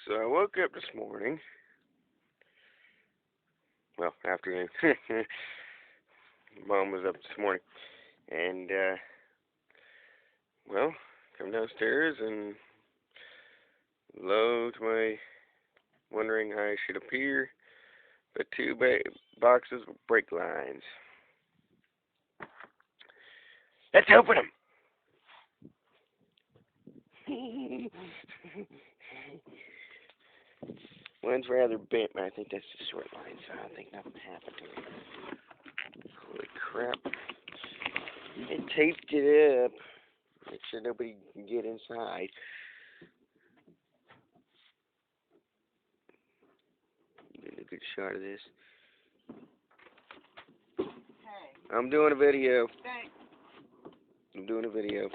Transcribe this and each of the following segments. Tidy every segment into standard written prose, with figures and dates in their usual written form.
So I woke up this morning. Well, afternoon. Mom was up this morning. And, well, come downstairs and lo to my wondering how I should appear, but two boxes with brake lines. Let's open them! One's rather bent, but I think that's the short line, so I don't think nothing happened to it. Holy crap. It taped it up. Make sure nobody can get inside. Getting a good shot of this. Hey. I'm doing a video. Thanks. I'm doing a video.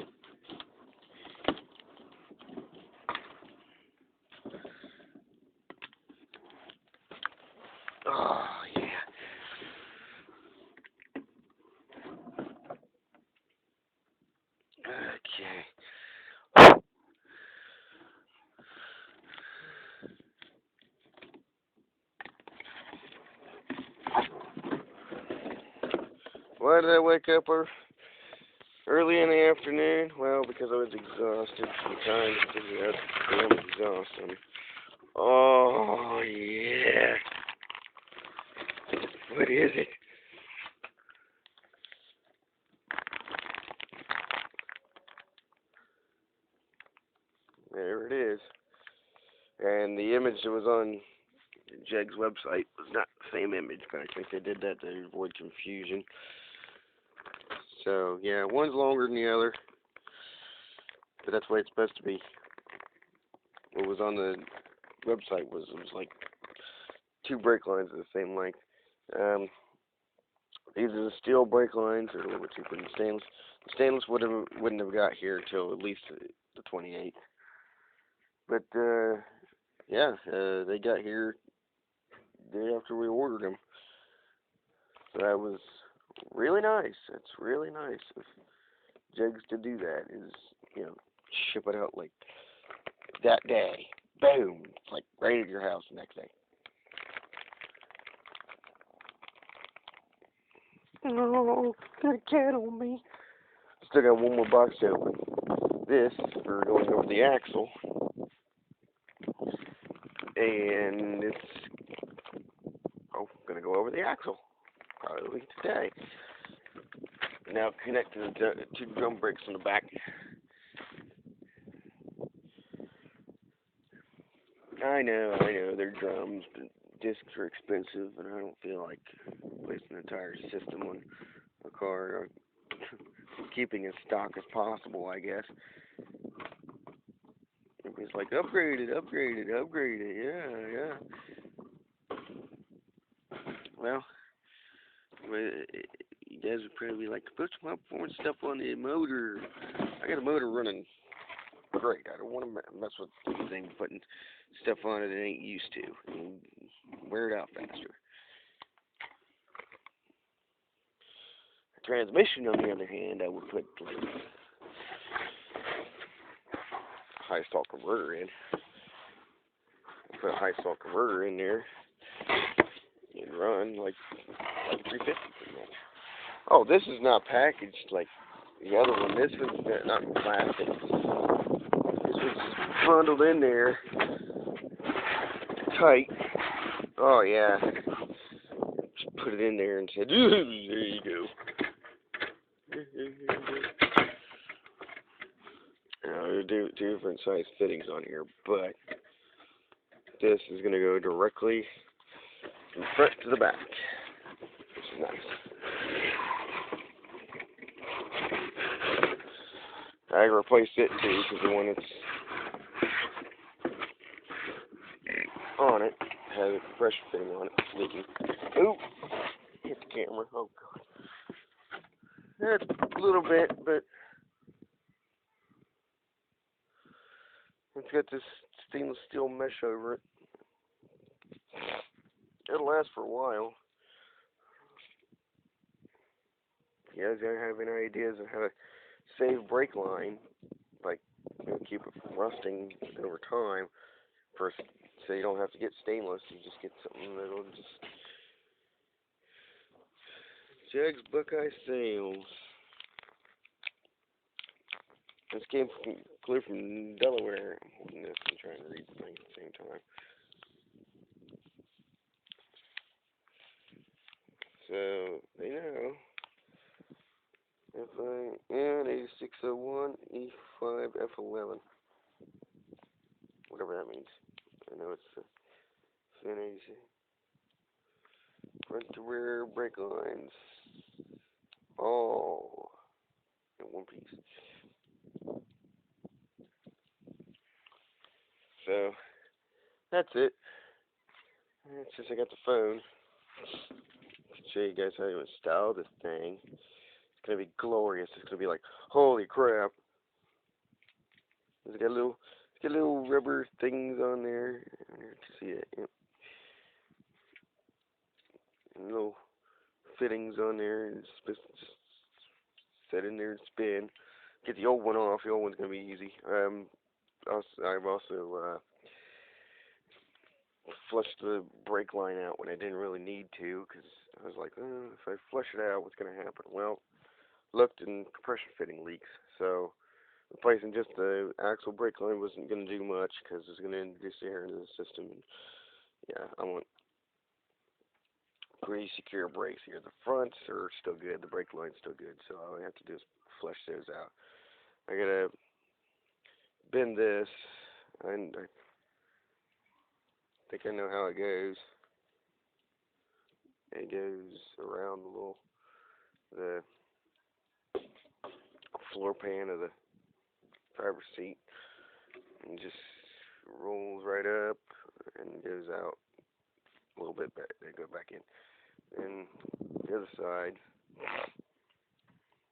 Oh, yeah. Okay. Why did I wake up early in the afternoon? Well, because I was exhausted from trying to figure out the damn exhaust on. Oh, yeah. What is it? There it is. And the image that was on Jeg's website was not the same image, but I think they did that to avoid confusion. So, yeah, one's longer than the other, but that's the way it's supposed to be. What was on the website was like two brake lines of the same length. These are the steel brake lines, or a little bit cheaper than stainless. The stainless wouldn't have got here until at least the 28th. But yeah, they got here the day after we ordered them. So that was really nice. It's really nice of Jegs to do that. Is, you know, ship it out like that day. Boom! It's like right at your house the next day. Oh, got a cat on me. Still got one more box to open. This for going over the axle. And it's gonna go over the axle. Probably today. Now connect to the two drum brakes on the back. I know, they're drums, but discs are expensive, and I don't feel like wasting an entire system on a car. Keeping as stock as possible, I guess. Everybody's like, upgrade it, yeah. Well, you guys would probably like to put some performance stuff on the motor. I got a motor running great. I don't want to mess with the thing, putting stuff on it ain't used to. And wear it out faster. Transmission, on the other hand, I would put like high stall converter in. Put a high stall converter in there and run like 350 pretty much. Oh, this is not packaged like the other one. This was not plastic. This was bundled in there tight. Oh yeah. Just put it in there and said, there you go. There are two different size fittings on here, but this is going to go directly from front to the back, which is nice. I replaced it too, because the one that's on it has a compression fitting on it, it's leaking. Oop! Hit the camera. Oh god. That's a little bit, but it's got this stainless steel mesh over it. It'll last for a while. If you guys have any ideas on how to save brake line, like, keep it from rusting over time, first so you don't have to get stainless. You just get something that'll just Jags Buckeye Sales. This came clear from Delaware. I'm holding this and trying to read the thing at the same time. So they know. FIN 8601 E5 F11. Whatever that means. I know it's the FIN 86. Front to rear brake lines. All in one piece. So that's it. Since I got the phone, I can show you guys how to install this thing. It's gonna be glorious. It's gonna be like, holy crap! It's got little rubber things on there. You can see it. Yep. And little fittings on there, and just set in there and spin. Get the old one off. The old one's gonna be easy. I've also flushed the brake line out when I didn't really need to, because I was like, if I flush it out, what's gonna happen? Well, looked and compression fitting leaks. So replacing just the axle brake line wasn't gonna do much, because it's gonna introduce air into the system. And yeah, I want pretty secure brakes here. The fronts are still good. The brake line's still good. So all I have to do is flush those out. I gotta bend this, and I think I know how it goes. It goes around the floor pan of the driver's seat and just rolls right up and goes out a little bit back. They go back in. And the other side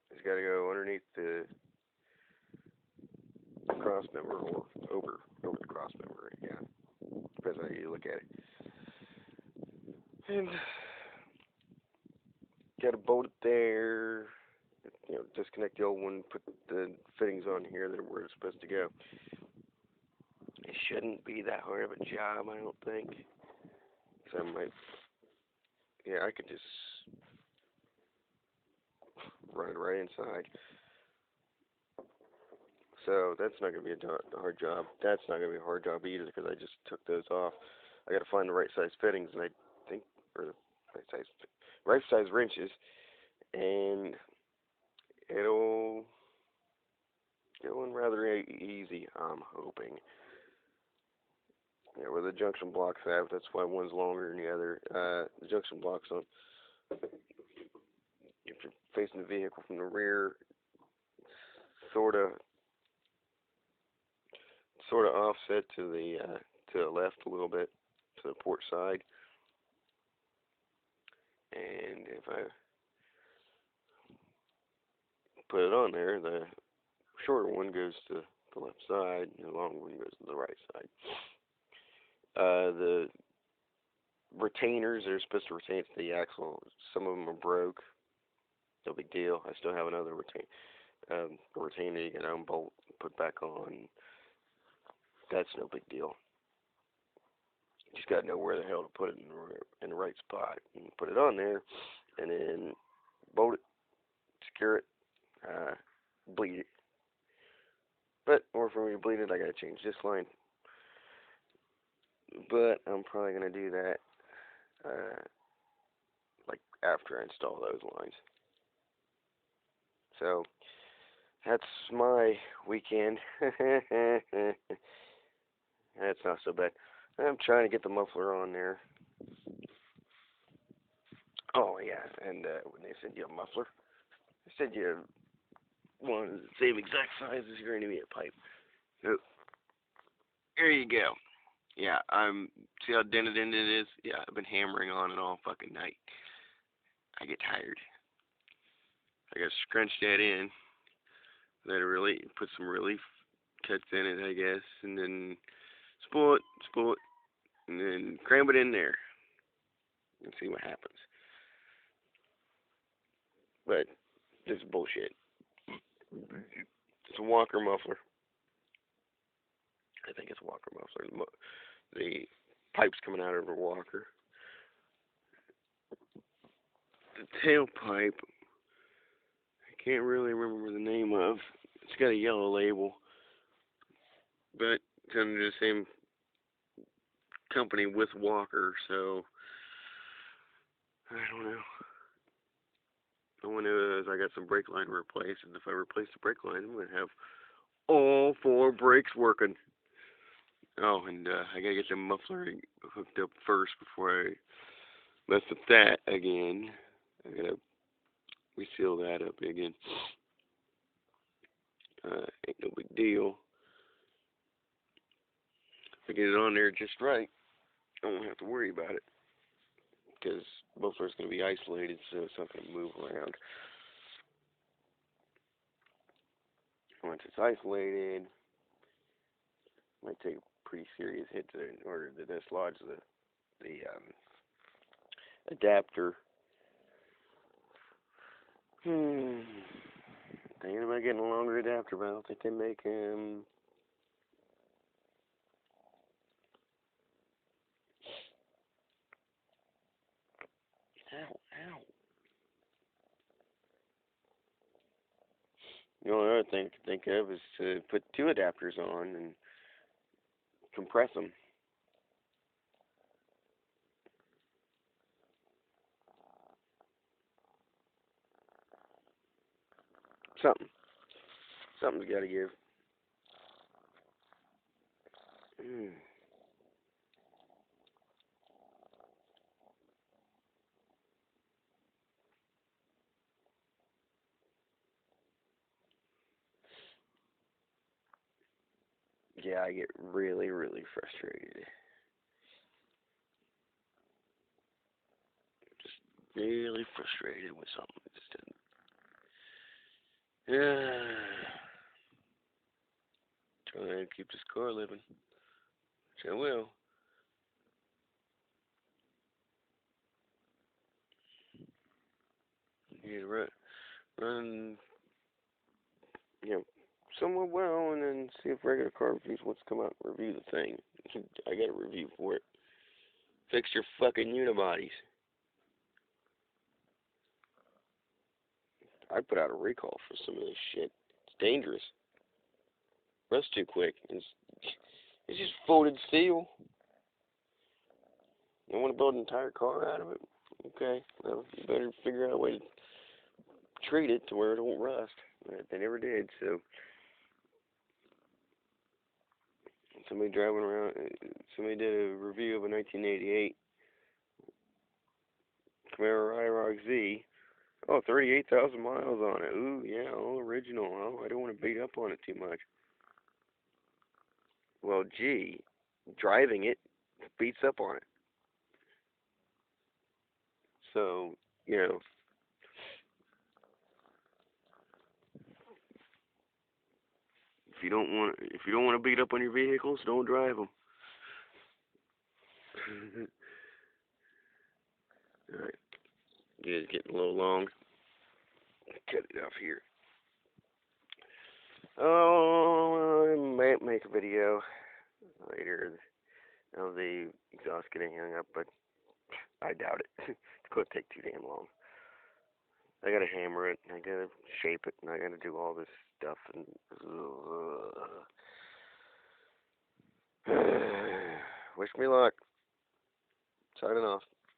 has got to go underneath the cross member or over the cross member. Yeah, depends how you look at it. And got to bolt it there. Disconnect the old one, put the fittings on here that are where it's supposed to go. It shouldn't be that hard of a job, I don't think. So I could just run it right inside. So that's not going to be a hard job. That's not going to be a hard job either, because I just took those off. I got to find the right size fittings, and I think, or the right size wrenches, and it'll go in rather easy, I'm hoping. Yeah, where the junction blocks have, that's why one's longer than the other. The junction blocks on, if you're facing the vehicle from the rear, sort of offset to the left a little bit, to the port side. And if I put it on there, the shorter one goes to the left side, and the longer one goes to the right side. The retainers are supposed to retain to the axle. Some of them are broke. No big deal. I still have another retainer you can unbolt, put back on. That's no big deal. You just gotta know where the hell to put it in the right spot. And put it on there, and then bolt it, secure it, bleed it. But or for me to bleed it, I gotta change this line. But I'm probably gonna do that like after I install those lines. So that's my weekend. That's not so bad. I'm trying to get the muffler on there. Oh yeah, and when they send you a muffler, they send you one the same exact size as your intermediate pipe. So there you go. Yeah, see how dented in it is? Yeah, I've been hammering on it all fucking night. I get tired. I gotta scrunch that in. Let it put some relief cuts in it, I guess, and then spool it, and then cram it in there and see what happens. But this is bullshit. It's a Walker muffler. I think it's a Walker muffler. The pipes coming out of her walker. The tailpipe, I can't really remember the name of. It's got a yellow label, but it's under the same company with Walker, so I don't know. All I know is I got some brake line to replace, and if I replace the brake line, I'm going to have all 4 brakes working. Oh, and I got to get the muffler hooked up first before I mess with that again. I got to reseal that up again. Ain't no big deal. If I get it on there just right, I won't have to worry about it, because muffler's going to be isolated, so it's not going to move around. Once it's isolated, it might take a pretty serious hit in order to dislodge the adapter. Thinking about getting a longer adapter, but I don't think they make them. Ow, ow. The only other thing I can think of is to put 2 adapters on and compress them. Something's got to give. Yeah, I get really, really frustrated. Just really frustrated with something. It just doesn't. Yeah. Trying to keep this car living, which I will. Yeah, run, you know, somewhat well, and then see if regular car reviews wants to come out and review the thing. I got a review for it. Fix your fucking unibodies. I'd put out a recall for some of this shit. It's dangerous. Rusts too quick. It's just folded steel. You want to build an entire car out of it? Okay, well, you better figure out a way to treat it to where it won't rust. They never did, so somebody driving around, somebody did a review of a 1988 Camaro IROC Z. Oh, 38,000 miles on it. Ooh, yeah, all original. Oh, I don't want to beat up on it too much. Well, gee, driving it beats up on it. So, you know, if you don't want to beat up on your vehicles, don't drive them. All right, yeah, it's getting a little long. Cut it off here. Oh, I might make a video later of the exhaust getting hung up, but I doubt it. It's going to take too damn long. I gotta hammer it, I gotta shape it, and I gotta do all this stuff, and wish me luck. Signing off.